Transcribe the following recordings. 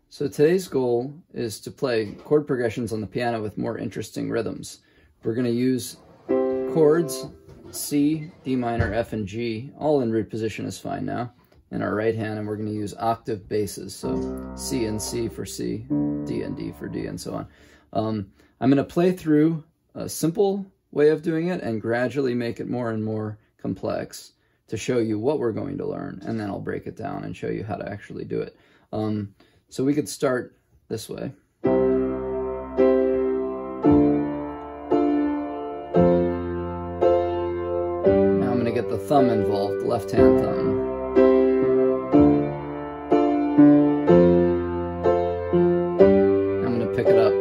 So today's goal is to play chord progressions on the piano with more interesting rhythms. We're going to use chords C, D minor, F, and G, all in root position is fine now, in our right hand, and we're going to use octave basses, so C and C for C, D and D for D, and so on. I'm going to play through a simple way of doing it and gradually make it more and more complex to show you what we're going to learn, and then I'll break it down and show you how to actually do it. So we could start this way. Now I'm going to get the thumb involved, the left hand thumb. I'm going to pick it up.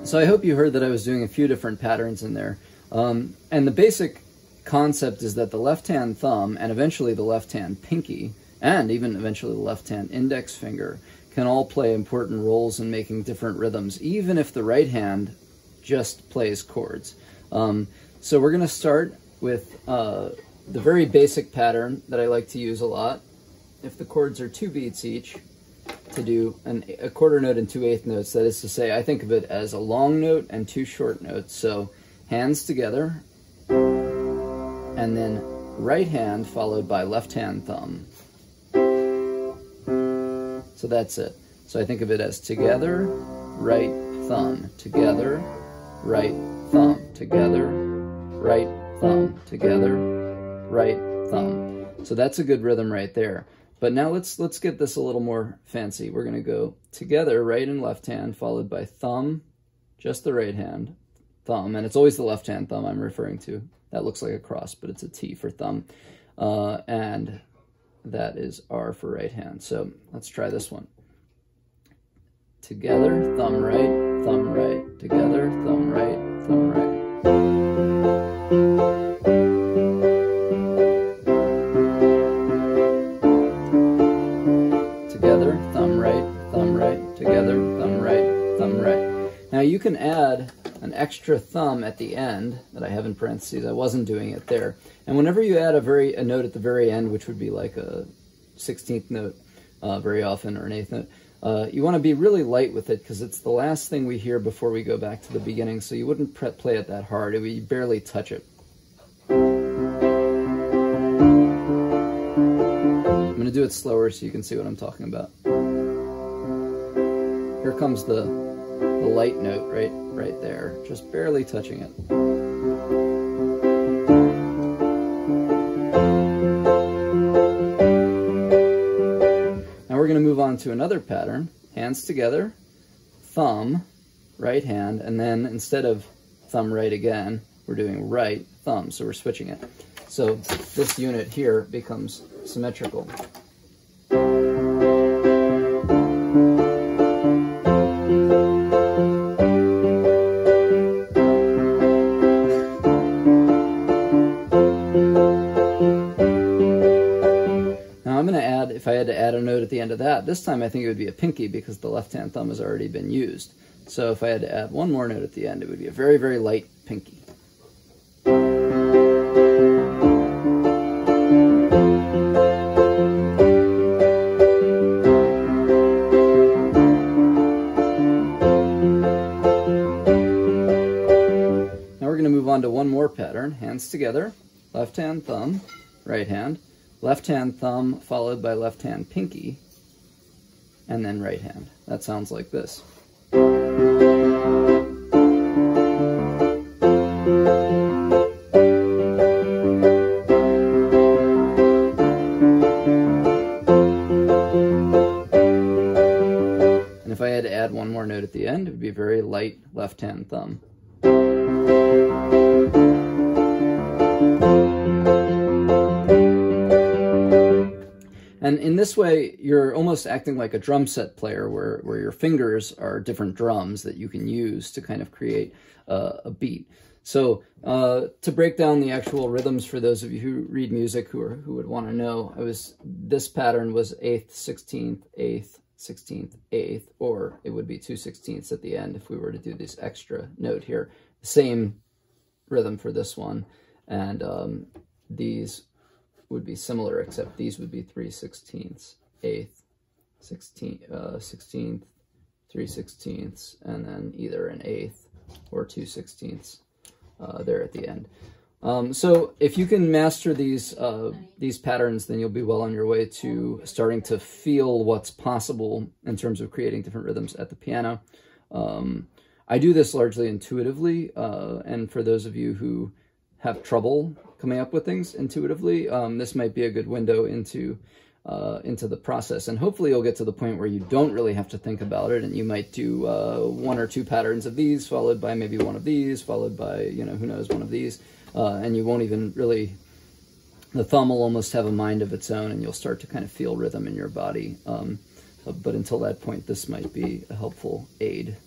So I hope you heard that I was doing a few different patterns in there. And the basic concept is that the left hand thumb and eventually the left hand pinky and even eventually the left hand index finger can all play important roles in making different rhythms, even if the right hand just plays chords. So we're going to start with the very basic pattern that I like to use a lot. If the chords are 2 beats each, to do a quarter note and 2/8 notes. That is to say, I think of it as a long note and 2 short notes. So hands together, and then right hand followed by left hand thumb. So that's it. So I think of it as together, right thumb, together, right thumb, together, right thumb, together, right thumb. So that's a good rhythm right there. But now let's get this a little more fancy. We're going to go together, right and left hand, followed by thumb, just the right hand, thumb, and it's always the left hand thumb I'm referring to. That looks like a cross, but it's a T for thumb. And that is R for right hand. So let's try this one. Together, thumb right, together, thumb right, thumb right. Now you can add an extra thumb at the end that I have in parentheses. I wasn't doing it there. And whenever you add a note at the very end, which would be like a 16th note very often, or an 8th note, you want to be really light with it because it's the last thing we hear before we go back to the beginning, so you wouldn't play it that hard. You barely touch it. I'm going to do it slower so you can see what I'm talking about. Here comes the light note right there, just barely touching it. Now we're going to move on to another pattern. Hands together, thumb, right hand, and then instead of thumb right again, we're doing right thumb, so we're switching it. So this unit here becomes symmetrical. If I had to add a note at the end of that, this time I think it would be a pinky because the left hand thumb has already been used. So if I had to add one more note at the end, it would be a very, very light pinky. Now we're going to move on to one more pattern. Hands together, left hand thumb, right hand. Left hand thumb followed by left hand pinky, and then right hand. That sounds like this. And if I had to add one more note at the end, it would be a very light left hand thumb. And in this way, you're almost acting like a drum set player where your fingers are different drums that you can use to kind of create a beat. So to break down the actual rhythms for those of you who read music who would want to know, this pattern was 8th, 16th, 8th, 16th, 8th, or it would be 2/16ths at the end if we were to do this extra note here. Same rhythm for this one, and these would be similar, except these would be 3/16ths, 8th, 16th, 3/16ths, and then either an 8th or 2/16ths there at the end. So if you can master these patterns, then you'll be well on your way to starting to feel what's possible in terms of creating different rhythms at the piano. I do this largely intuitively, and for those of you who have trouble coming up with things intuitively, this might be a good window into the process. And hopefully you'll get to the point where you don't really have to think about it, and you might do 1 or 2 patterns of these, followed by maybe one of these, followed by, who knows, one of these. And you won't even really, the thumb will almost have a mind of its own, and you'll start to kind of feel rhythm in your body. But until that point, this might be a helpful aid.